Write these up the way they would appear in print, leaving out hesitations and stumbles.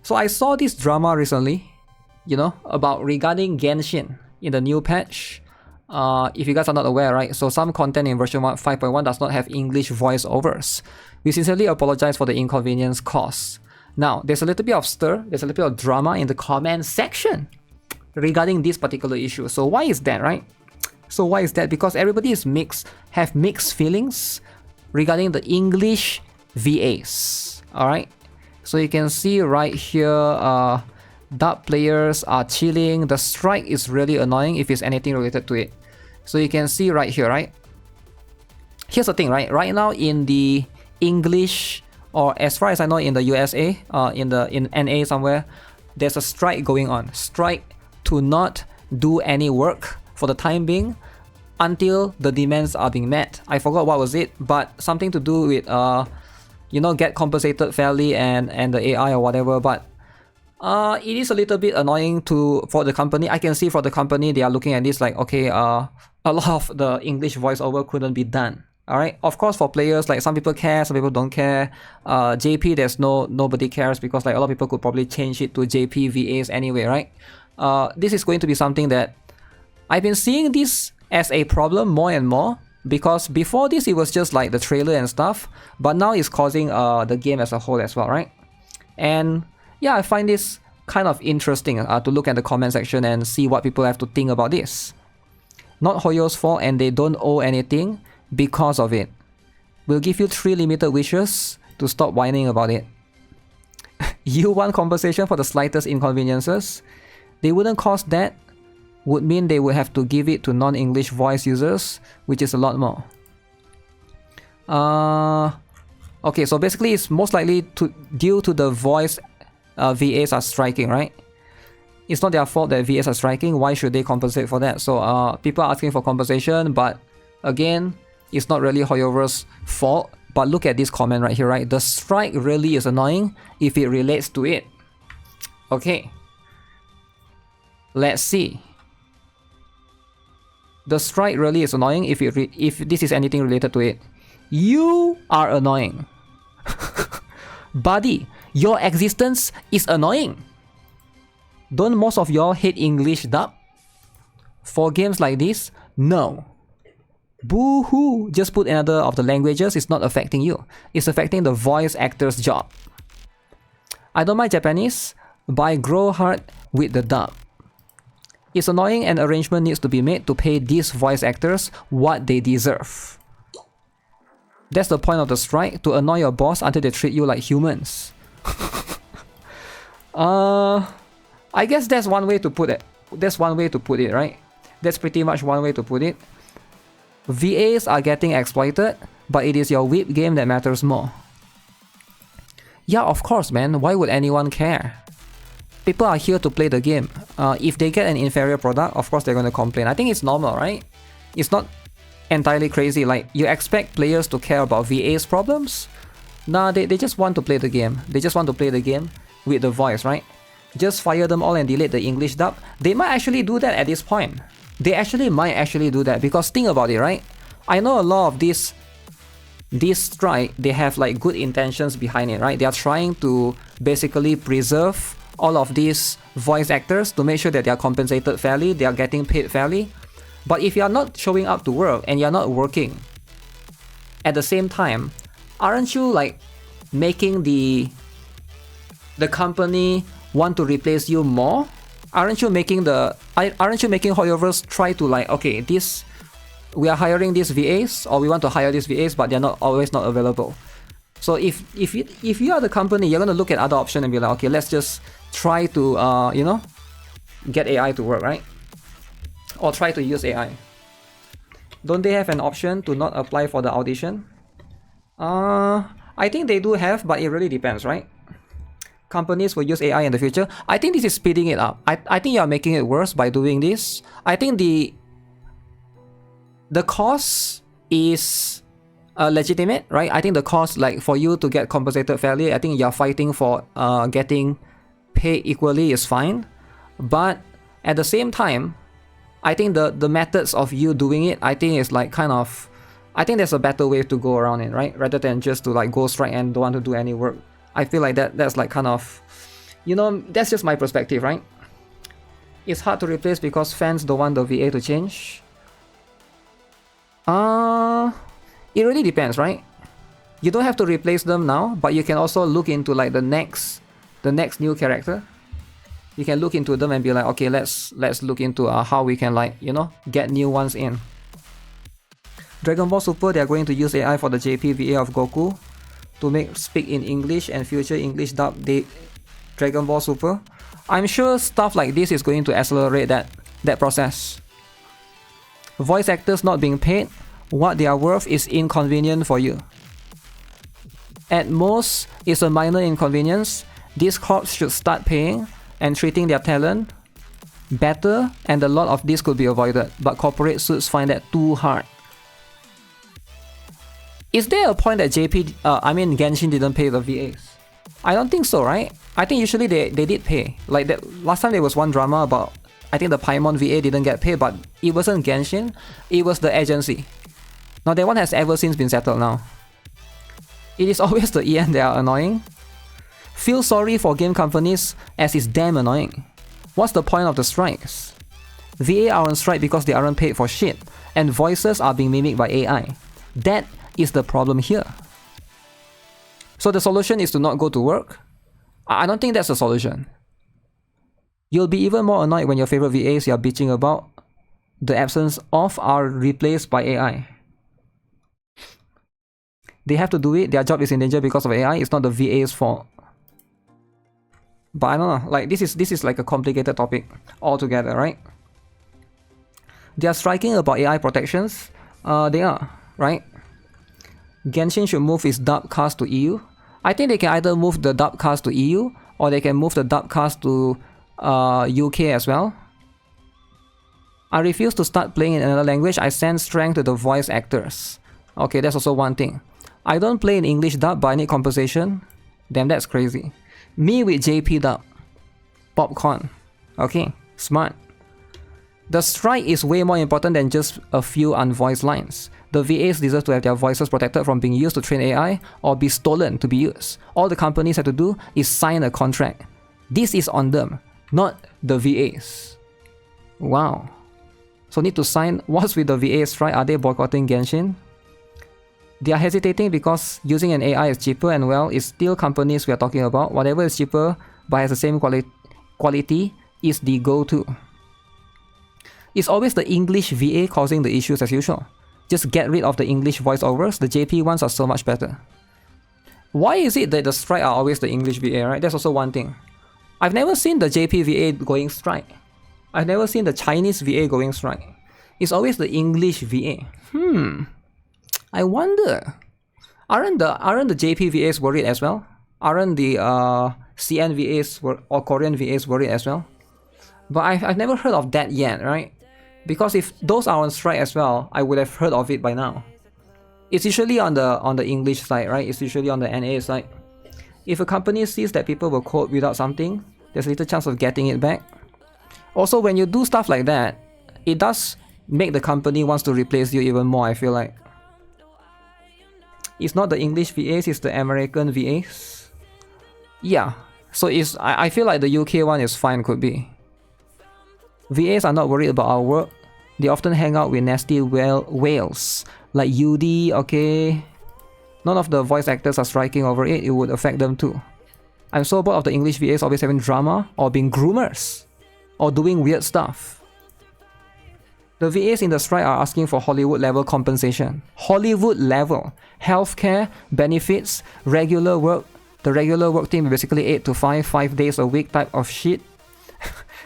So I saw this drama recently, you know, about regarding Genshin in the new patch. If you guys are not aware, right? So some content in version 5.1 does not have English voiceovers. We sincerely apologize for the inconvenience caused. Now, there's a little bit of stir, there's a little bit of drama in the comment section regarding this particular issue. So why is that, right? So why is that? Because everybody is have mixed feelings regarding the English VAs. Alright? So you can see right here, dub players are chilling. The strike is really annoying if it's anything related to it. So you can see right here, right? Here's the thing, right? Right now in the English, or as far as I know in the USA, in NA somewhere, there's a strike going on. Strike to not do any work for the time being until the demands are being met. I forgot what was it, but something to do with you know, get compensated fairly and the AI or whatever. But it is a little bit annoying for the company. I can see for the company they are looking at this like, okay, a lot of the English voiceover couldn't be done. Alright, of course for players, like some people care, some people don't care. JP, there's nobody cares because like a lot of people could probably change it to JP VAs anyway, right? This is going to be something that I've been seeing this as a problem more and more, because before this it was just like the trailer and stuff, but now it's causing the game as a whole as well, right? And yeah, I find this kind of interesting to look at the comment section and see what people have to think about this. Not Hoyo's fault and they don't owe anything because of it. We'll give you 3 limited wishes to stop whining about it. You want compensation for the slightest inconveniences? They wouldn't cost that. Would mean they would have to give it to non-English voice users, which is a lot more. Okay, so basically it's most likely due to the voice VAs are striking, right? It's not their fault that VAs are striking. Why should they compensate for that? So people are asking for compensation, but again, it's not really Hoyover's fault. But look at this comment right here, right? The strike really is annoying if it relates to it. Okay. Let's see. The strike really is annoying if this is anything related to it. You are annoying. Buddy, your existence is annoying. Don't most of y'all hate English dub? For games like this, no. Boo-hoo! Just put another of the languages, it's not affecting you. It's affecting the voice actor's job. I don't mind Japanese, but I grow hard with the dub. It's annoying and arrangement needs to be made to pay these voice actors what they deserve. That's the point of the strike, to annoy your boss until they treat you like humans. I guess that's one way to put it. That's one way to put it, right? That's pretty much one way to put it. VAs are getting exploited, but it is your whip game that matters more. Yeah, of course, man. Why would anyone care? People are here to play the game. If they get an inferior product, of course they're going to complain. I think it's normal, right? It's not entirely crazy. Like, you expect players to care about VA's problems? Nah, they just want to play the game. They just want to play the game with the voice, right? Just fire them all and delete the English dub. They might actually do that at this point. They might actually do that, because think about it, right? I know a lot of this strike, they have like good intentions behind it, right? They are trying to basically preserve all of these voice actors to make sure that they are compensated fairly, they are getting paid fairly. But if you are not showing up to work and you are not working at the same time, aren't you like making the company want to replace you more? Aren't you making Hoyover's try to like, okay, we are hiring these VAs, or we want to hire these VAs, but they're not always not available. So if you are the company, you're gonna look at other options and be like, okay, let's just try to you know, get AI to work, right? Or try to use AI. Don't they have an option to not apply for the audition? I think they do have, but it really depends, right? Companies will use AI in the future. I think this is speeding it up. I think you are making it worse by doing this. I think the cost is legitimate, right? I think the cost, like for you to get compensated fairly, I think you're fighting for getting paid equally is fine. But at the same time, I think the methods of you doing it, I think is like kind of, I think there's a better way to go around it, right? Rather than just to like go strike and don't want to do any work. I feel like that's like kind of, You know, that's just my perspective, right? It's hard to replace because fans don't want the VA to change. It really depends, right? You don't have to replace them now, but you can also look into like the next new character. You can look into them and be like, okay, let's look into how we can, like, you know, get new ones in. Dragon Ball Super, they are going to use AI for the JP VA of Goku to speak in English and future English dub Dragon Ball Super. I'm sure stuff like this is going to accelerate that process. Voice actors not being paid what they are worth is inconvenient for you. At most, it's a minor inconvenience. These corps should start paying and treating their talent better, and a lot of this could be avoided, but corporate suits find that too hard. Is there a point that Genshin didn't pay the VAs? I don't think so, right? I think usually they did pay. Like that last time there was one drama about, I think the Paimon VA didn't get paid, but it wasn't Genshin, it was the agency. Now that one has ever since been settled now. It is always the EN that are annoying. Feel sorry for game companies as it's damn annoying. What's the point of the strikes? VA are on strike because they aren't paid for shit, and voices are being mimicked by AI. That is the problem here. So the solution is to not go to work? I don't think that's the solution. You'll be even more annoyed when your favorite VAs you're bitching about the absence of are replaced by AI. They have to do it, their job is in danger because of AI, it's not the VA's fault. But I don't know, like this is like a complicated topic altogether, right? They are striking about AI protections. They are, right? Genshin should move its dub cast to EU. I think they can either move the dub cast to EU or they can move the dub cast to UK as well. I refuse to start playing in another language. I send strength to the voice actors. Okay, that's also one thing. I don't play in English dub, but I need compensation. Damn, that's crazy. Me with JP dub. Popcorn. Okay, smart. The strike is way more important than just a few unvoiced lines. The VAs deserve to have their voices protected from being used to train AI or be stolen to be used. All the companies have to do is sign a contract. This is on them, not the VAs. Wow. So need to sign. What's with the VA strike? Are they boycotting Genshin? They are hesitating because using an AI is cheaper, and well, it's still companies we are talking about. Whatever is cheaper but has the same quality is the go-to. It's always the English VA causing the issues as usual. Just get rid of the English voiceovers. The JP ones are so much better. Why is it that the strike are always the English VA, right? That's also one thing. I've never seen the JP VA going strike. I've never seen the Chinese VA going strike. It's always the English VA. I wonder. Aren't the JP VAs worried as well? Aren't the CN VAs or Korean VAs worried as well? But I've never heard of that yet, right? Because if those are on strike as well, I would have heard of it by now. It's usually on the English side, right? It's usually on the NA side. If a company sees that people will quote without something, there's little chance of getting it back. Also, when you do stuff like that, it does make the company wants to replace you even more, I feel like. It's not the English VAs, it's the American VAs. Yeah, so I feel like the UK one is fine, could be. VAs are not worried about our work. They often hang out with nasty whales like UD, okay? None of the voice actors are striking over it, it would affect them too. I'm so bored of the English VAs always having drama or being groomers or doing weird stuff. The VAs in the strike are asking for Hollywood level compensation. Hollywood level. Healthcare, benefits, regular work. The regular work team is basically 8 to 5 days a week type of shit.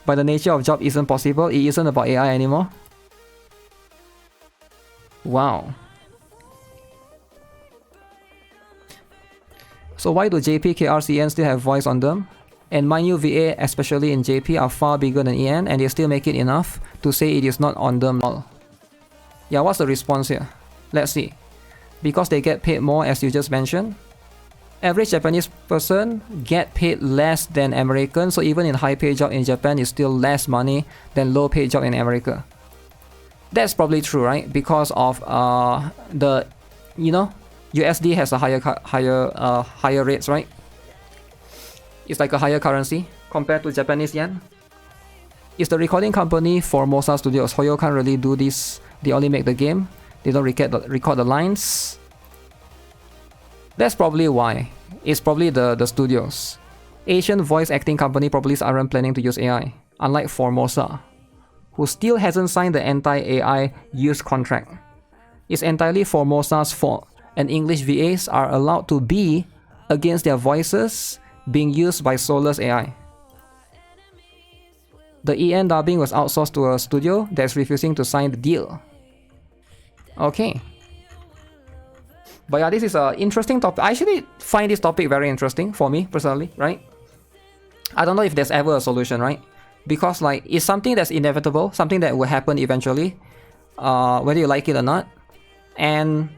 But the nature of job isn't possible. It isn't about AI anymore. Wow. So why do JP, KRCN still have voice on them? And mind you, VA, especially in JP, are far bigger than EN, and they still make it enough to say it is not on them. Yeah, what's the response here? Let's see. Because they get paid more, as you just mentioned. Average Japanese person get paid less than American, so even in high paid job in Japan, it's still less money than low paid job in America. That's probably true, right? Because of the, you know, USD has a higher rates, right? It's like a higher currency compared to Japanese yen. Is the recording company Formosa Studios? Hoyo can't really do this. They only make the game. They don't record the lines. That's probably why. It's probably the studios. Asian voice acting company probably aren't planning to use AI, unlike Formosa, who still hasn't signed the anti-AI use contract. It's entirely Formosa's fault, and English VAs are allowed to be against their voices being used by soulless AI. The EN dubbing was outsourced to a studio that's refusing to sign the deal. Okay. But yeah, this is an interesting topic. I actually find this topic very interesting for me personally, right? I don't know if there's ever a solution, right? Because like it's something that's inevitable, something that will happen eventually, whether you like it or not. And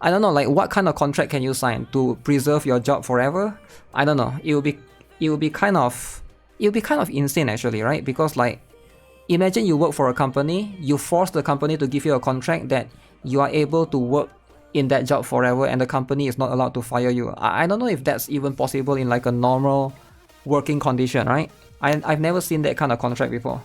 I don't know, like what kind of contract can you sign to preserve your job forever? I don't know. It will be kind of insane actually, right? Because like imagine you work for a company, you force the company to give you a contract that you are able to work in that job forever and the company is not allowed to fire you. I don't know if that's even possible in like a normal working condition, right? I've never seen that kind of contract before.